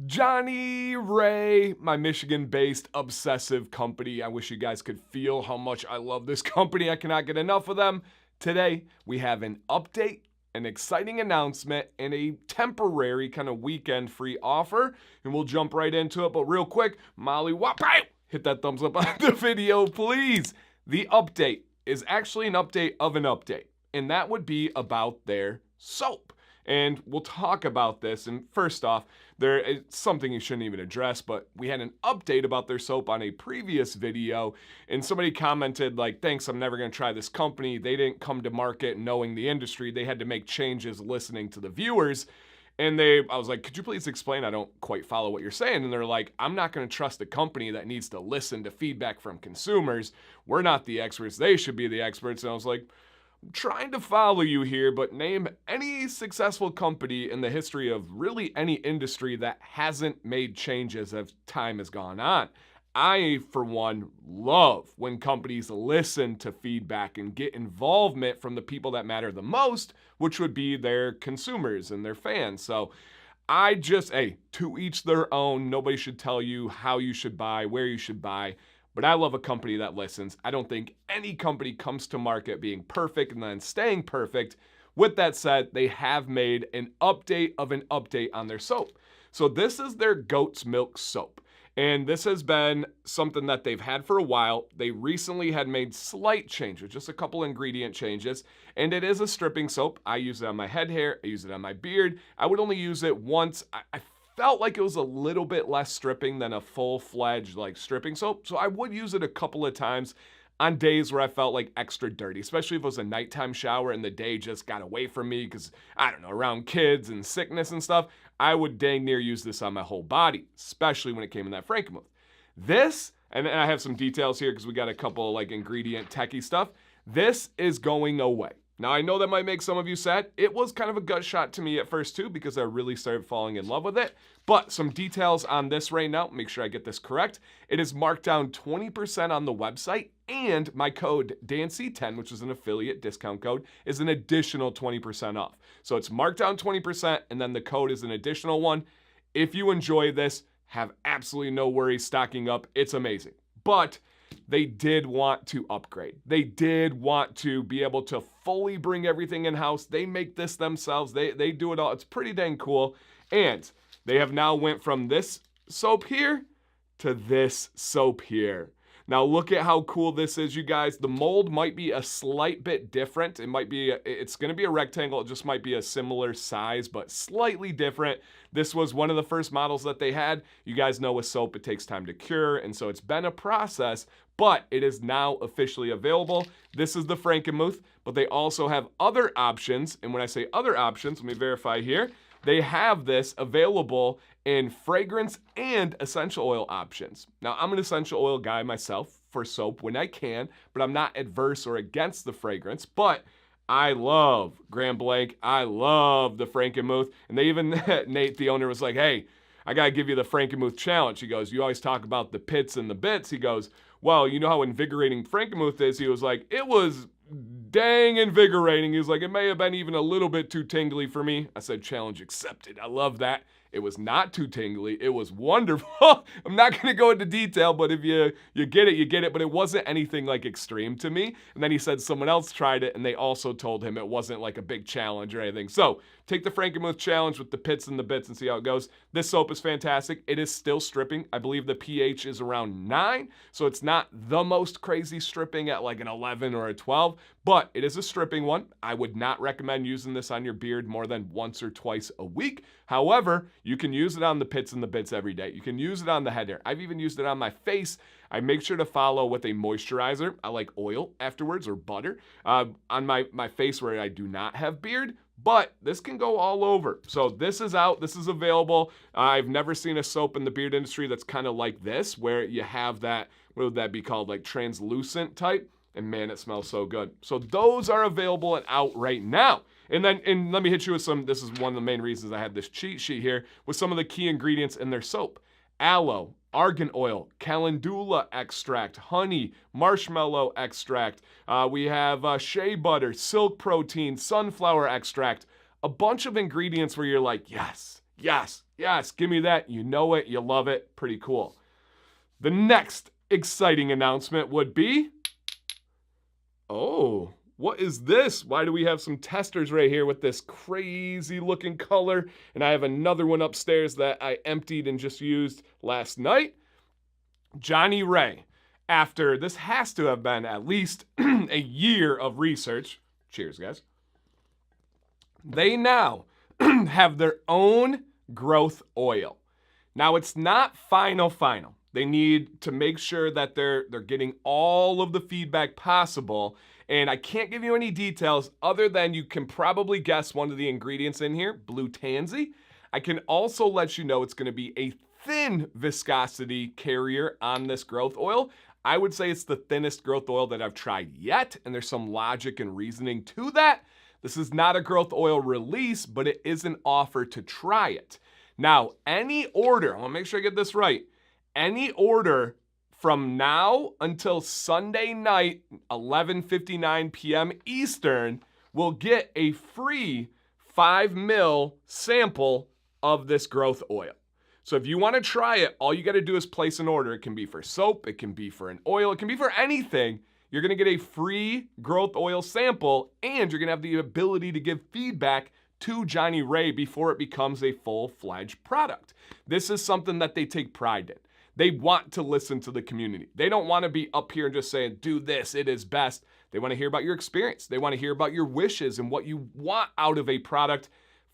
Johnnie Ray, my Michigan-based obsessive company. I wish you guys could feel how much I love this company. I cannot get enough of them. Today, we have an update, an exciting announcement, and a temporary kind of weekend free offer. And we'll jump right into it. But real quick, Molly, hit that thumbs up on the video, please. The update is actually an update of an update, and that would be about their soap. And we'll talk about this. And first off, there is something you shouldn't even address, but we had an update about their soap on a previous video, and somebody commented like, thanks, I'm never going to try this company. They didn't come to market knowing the industry. They had to make changes listening to the viewers. And I was like, could you please explain? I don't quite follow what you're saying. And they're like, I'm not going to trust a company that needs to listen to feedback from consumers. We're not the experts. They should be the experts. And I was like, trying to follow you here, but name any successful company in the history of really any industry that hasn't made changes as time has gone on. I, for one, love when companies listen to feedback and get involvement from the people that matter the most, which would be their consumers and their fans. So to each their own. Nobody should tell you how you should buy, where you should buy. But I love a company that listens. I don't think any company comes to market being perfect and then staying perfect. With that said, they have made an update of an update on their soap. So this is their goat's milk soap. And this has been something that they've had for a while. They recently had made slight changes, just a couple ingredient changes. And it is a stripping soap. I use it on my head hair. I use it on my beard. I would only use it once. I felt like it was a little bit less stripping than a full-fledged like stripping soap. So I would use it a couple of times on days where I felt like extra dirty, especially if it was a nighttime shower and the day just got away from me because, I don't know, around kids and sickness and stuff. I would dang near use this on my whole body, especially when it came in that Frankenmuth. This, and I have some details here because we got a couple like ingredient techie stuff. This is going away. Now, I know that might make some of you sad. It was kind of a gut shot to me at first, too, because I really started falling in love with it. But some details on this right now. Make sure I get this correct. It is marked down 20% on the website, and my code DANCY10, which is an affiliate discount code, is an additional 20% off. So it's marked down 20%, and then the code is an additional one. If you enjoy this, have absolutely no worries stocking up. It's amazing. But they did want to upgrade. They did want to be able to fully bring everything in-house. They make this themselves. They do it all. It's pretty dang cool. And they have now went from this soap here to this soap here. Now look at how cool this is, you guys. The mold might be a slight bit different. It's going to be a rectangle. It just might be a similar size, but slightly different. This was one of the first models that they had. You guys know with soap, it takes time to cure, and so it's been a process, but it is now officially available. This is the Frankenmuth, but they also have other options. And when I say other options, let me verify here. They have this available in fragrance and essential oil options. Now, I'm an essential oil guy myself for soap when I can, but I'm not adverse or against the fragrance. But I love Grand Blanc. I love the Frankenmuth. And they even, Nate, the owner, was like, hey, I got to give you the Frankenmuth challenge. He goes, you always talk about the pits and the bits. He goes, well, you know how invigorating Frankenmuth is? He was like, it was dang invigorating. He was like, it may have been even a little bit too tingly for me. I said, challenge accepted. I love that. It was not too tingly. It was wonderful. I'm not going to go into detail, but if you get it, you get it. But it wasn't anything like extreme to me. And then he said someone else tried it, and they also told him it wasn't like a big challenge or anything. So take the Frankenmuth challenge with the pits and the bits and see how it goes. This soap is fantastic. It is still stripping. I believe the pH is around 9, so it's not the most crazy stripping at like an 11 or a 12, but it is a stripping one. I would not recommend using this on your beard more than once or twice a week. However, you can use it on the pits and the bits every day. You can use it on the head hair. I've even used it on my face. I make sure to follow with a moisturizer. I like oil afterwards or butter on my face where I do not have beard. But this can go all over. So this is out. This is available. I've never seen a soap in the beard industry that's kind of like this, where you have that, what would that be called, like translucent type? And man, it smells so good. So those are available and out right now. And let me hit you with some, this is one of the main reasons I had this cheat sheet here, with some of the key ingredients in their soap. Aloe, argan oil, calendula extract, honey, marshmallow extract. We have shea butter, silk protein, sunflower extract. A bunch of ingredients where you're like, yes, Yes, give me that. You know it. You love it. Pretty cool. The next exciting announcement would be, oh, what is this? Why do we have some testers right here with this crazy looking color? And I have another one upstairs that I emptied and just used last night. Johnnie Ray. After this has to have been at least a year of research. Cheers, guys. They now have their own growth oil. Now, it's not final. They need to make sure that they're getting all of the feedback possible. And I can't give you any details other than you can probably guess one of the ingredients in here, blue tansy. I can also let you know it's going to be a thin viscosity carrier on this growth oil. I would say it's the thinnest growth oil that I've tried yet, and there's some logic and reasoning to that. This is not a growth oil release, but it is an offer to try it. Now, any order, I want to make sure I get this right, any order from now until Sunday night, 11:59 p.m. Eastern, will get a free 5 ml sample of this growth oil. So if you want to try it, all you got to do is place an order. It can be for soap, it can be for an oil, it can be for anything. You're going to get a free growth oil sample, and you're going to have the ability to give feedback to Johnnie Ray before it becomes a full-fledged product. This is something that they take pride in. They want to listen to the community. They don't want to be up here and just saying, do this, it is best. They want to hear about your experience. They want to hear about your wishes and what you want out of a product.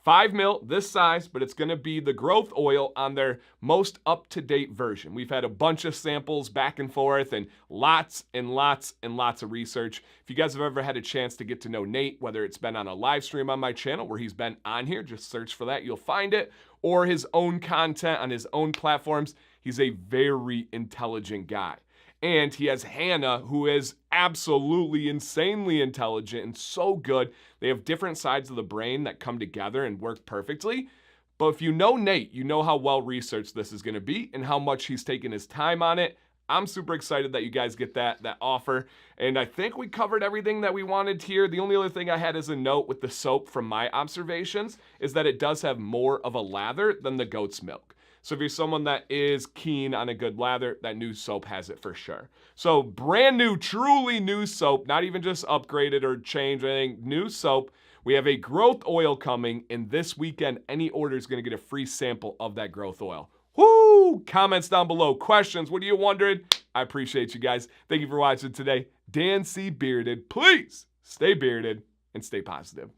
5 ml, this size, but it's going to be the growth oil on their most up-to-date version. We've had a bunch of samples back and forth and lots of research. If you guys have ever had a chance to get to know Nate, whether it's been on a live stream on my channel where he's been on here, just search for that, you'll find it, or his own content on his own platforms, he's a very intelligent guy. And he has Hannah, who is absolutely insanely intelligent and so good. They have different sides of the brain that come together and work perfectly. But if you know Nate, you know how well researched this is going to be and how much he's taken his time on it. I'm super excited that you guys get that offer. And I think we covered everything that we wanted here. The only other thing I had as a note with the soap from my observations is that it does have more of a lather than the goat's milk. So if you're someone that is keen on a good lather, that new soap has it for sure. So brand new, truly new soap, not even just upgraded or changed or anything, new soap. We have a growth oil coming, and this weekend, any order is going to get a free sample of that growth oil. Woo! Comments down below. Questions, what are you wondering? I appreciate you guys. Thank you for watching today. Dan C. Bearded. Please stay bearded and stay positive.